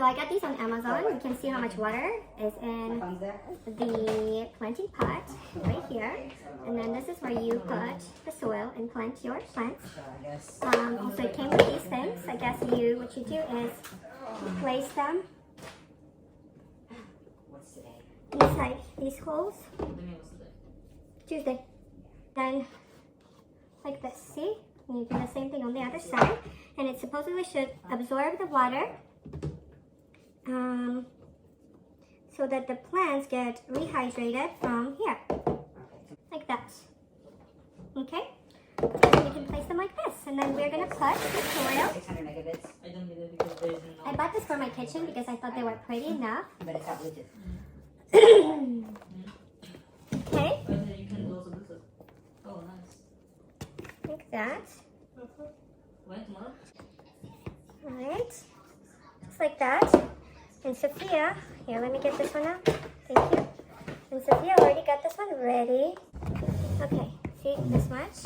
I got these on Amazon. You can see how much water is in the planting pot right here. And then this is where you put the soil and plant your plants. Also it came with these things. I guess what you do is you place them inside these holes. Tuesday. Then like this, see? And you do the same thing on the other side. And it supposedly should absorb the water so that the plants get rehydrated from here. Like that. Okay? And then you can place them like this. And then we're going to put the soil. 600 megabits. I don't need it because there is no... I bought this for my kitchen because I thought they were pretty enough. But it's not Bluetooth. Okay? You can also Bluetooth. Oh, nice. Like that. When tomorrow? Alright. Just like that. And Sophia, here, let me get this one out. Thank you. And Sophia already got this one ready. Okay, see this much?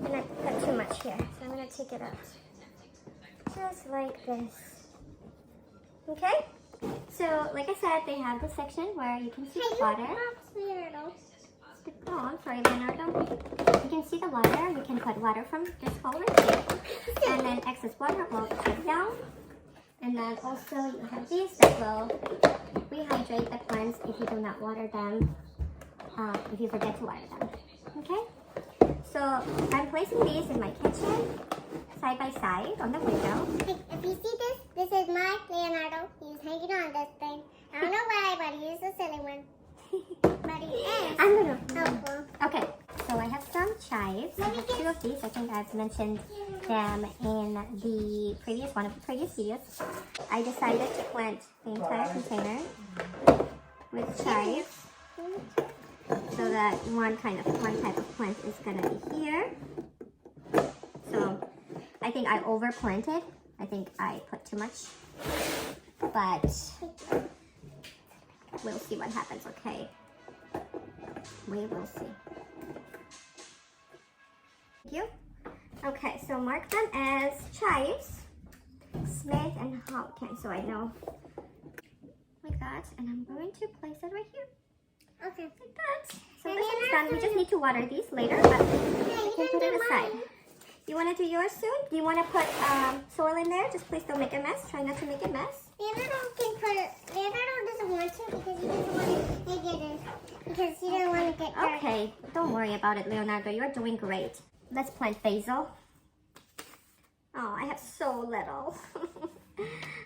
And I put too much here, so I'm going to take it out. Just like this. Okay? So, like I said, they have this section where you can see the water. Oh, I'm sorry, Leonardo. You can see the water. You can put water from this hole right here. And then excess water will drip down. And then also you have these that will rehydrate the plants if you do not water them, if you forget to water them. Okay? So I'm placing these in my kitchen, side by side on the window. If you see this, this is my Leonardo. He's hanging on this thing. I don't know why, but he is a silly one. But he is helpful. Okay, so I have some chives. I have two of these. I think I've mentioned them in the previous one of the previous videos. I decided to plant the entire container with chives, so that one type of plant is gonna be here. So I think I overplanted. I think I put too much, but we'll see what happens. Okay, we will see. Thank you. Okay, so mark them as chives, Smith and Hall. Okay, so I know like that, and I'm going to place it right here. Okay. Like that. So this is done. We just need to water these later, but you can put it aside. You want to do yours soon? Do you want to put soil in there? Just please don't make a mess. Try not to make a mess. Leonardo can put it. Leonardo doesn't want to because he doesn't want to get in. Because he doesn't want to get dirty. Okay, don't worry about it, Leonardo. You're doing great. Let's plant basil. Oh, I have so little.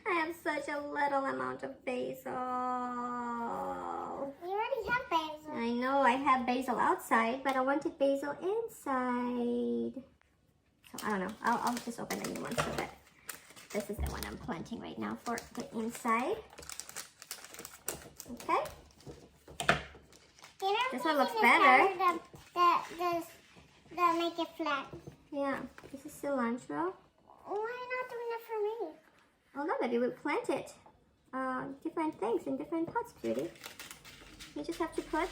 I have such a little amount of basil. You already have basil. I know I have basil outside, but I wanted basil inside. So I don't know. I'll just open a new one so that this is the one I'm planting right now for the inside. Okay. This one looks better. That make it flat. Yeah. This is cilantro. Why not doing it for me? Oh no, baby, we planted different things in different pots, Beauty. You just have to put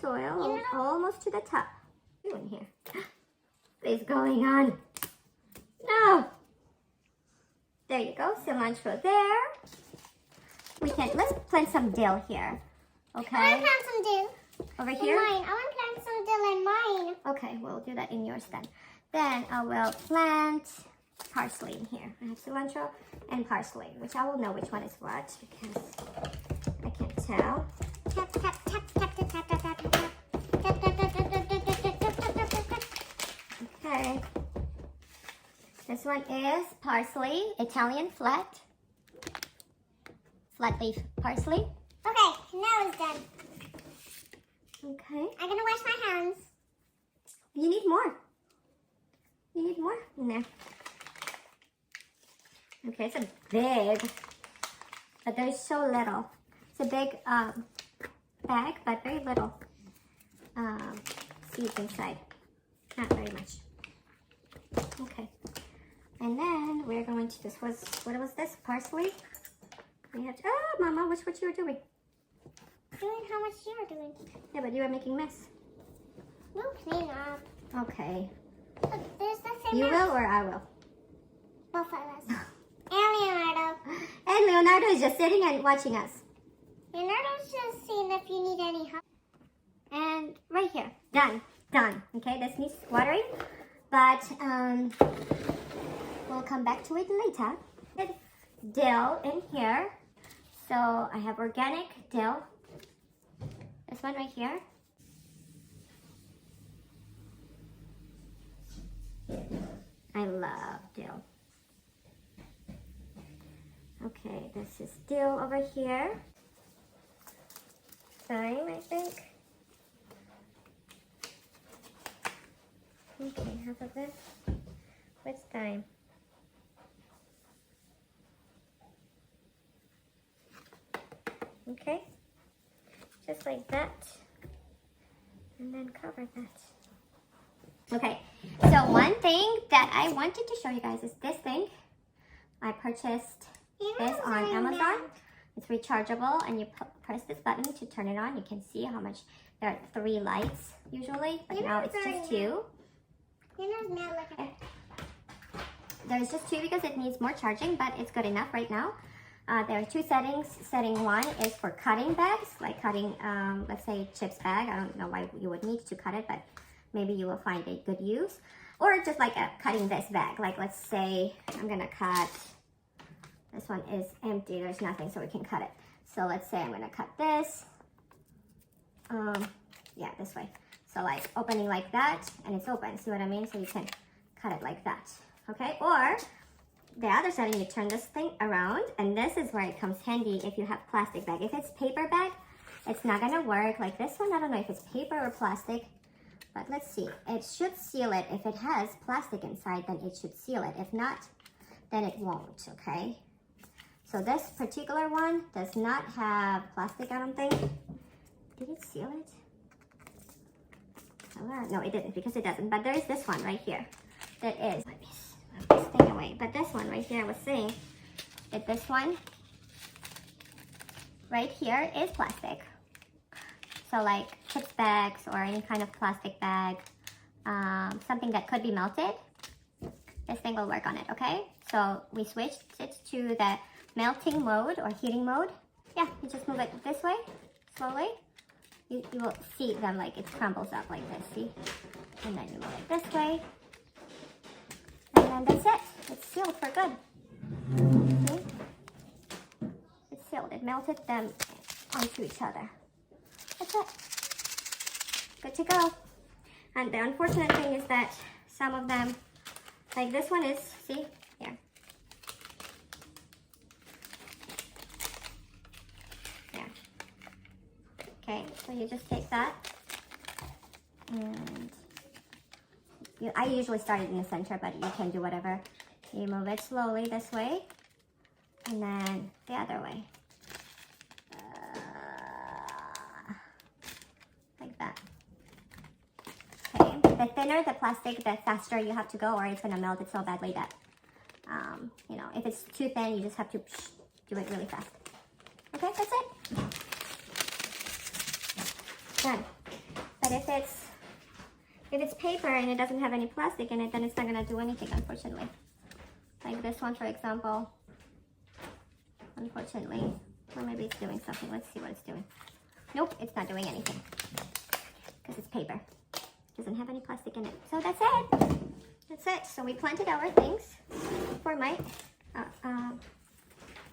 soil almost to the top. You in here? What is going on? No. There you go, cilantro there. Let's plant some dill here. Okay. I want to plant some dill. Over In here? mine. I want to plant some dill in mine. Okay, we'll do that in yours then. Then I will plant parsley in here. I have cilantro and parsley, which I will know which one is what because I can't tell. Tap, tap, tap, tap, tap, tap, tap, tap, tap, tap. Tap, tap, tap, tap, tap, tap, tap, tap, tap, tap, tap. Okay. This one is parsley, Italian flat leaf parsley. Okay, now it's done. Okay. I'm gonna wash my hands. You need more. You need more in there. Okay, it's a big, but there's so little. It's a big bag, but very little seeds inside. Not very much. Okay. And then we're going to, what was this? Parsley? We have to, oh, Mama, watch what you were doing. Doing how much you are doing. Yeah, but you were making mess. No, clean up. Okay. Look, there's the same You mess. will or I will? Both of us. And Leonardo. Leonardo is just sitting and watching us. Leonardo's just seeing if you need any help. And right here, done. Okay, this needs watering, but we'll come back to it later. Dill in here. So I have organic dill. This one right here. I love dill. Okay, this is dill over here. Thyme, I think. Okay, half of this. What's thyme? Okay, just like that, and then cover that. Okay, so one thing that I wanted to show you guys is this thing. I purchased this on Amazon. It's rechargeable, and you press this button to turn it on. You can see how much, there are 3 lights usually, but now it's just 2. Okay. There's just 2 because it needs more charging, but it's good enough right now. There are 2 settings. Setting 1 is for cutting bags, like cutting, let's say, chips bag. I don't know why you would need to cut it, but maybe you will find a good use. Or just like cutting this bag. Like, let's say I'm going to cut, this one is empty. There's nothing, so we can cut it. So let's say I'm going to cut this. Yeah, this way. So like opening like that, and it's open. See what I mean? So you can cut it like that. Okay? Or the other setting, you turn this thing around, and this is where it comes handy if you have plastic bag. If it's paper bag, it's not gonna work. Like this one, I don't know if it's paper or plastic, but let's see. It should seal it. If it has plastic inside, then it should seal it. If not, then it won't, okay? So this particular one does not have plastic, I don't think. Did it seal it? No, it didn't, because it doesn't. But there is this one right here that is, let me move this thing away. But this one right here, I was saying that this one right here is plastic. So like chips bags or any kind of plastic bag, something that could be melted, this thing will work on it, okay? So we switched it to the melting mode or heating mode. Yeah, you just move it this way, slowly. You will see them like it crumbles up like this, see? And then you move it this way. And then that's it. It's sealed for good. See? It's sealed. It melted them onto each other. That's it. Good to go. And the unfortunate thing is that some of them, like this one is, see? Here. There. Okay, so you just take that, and I usually start it in the center, but you can do whatever. You move it slowly this way, and then the other way. Like that. Okay, the thinner the plastic, the faster you have to go, or it's gonna melt it so badly that, you know, if it's too thin, you just have to do it really fast. Okay, that's it. Done. But if it's paper and it doesn't have any plastic in it, then it's not gonna do anything, unfortunately. Like this one, for example. Unfortunately, or maybe it's doing something. Let's see what it's doing. Nope, it's not doing anything because it's paper. Doesn't have any plastic in it. So that's it. That's it. So we planted our things for my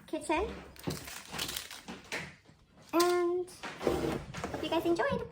kitchen, and hope you guys enjoyed.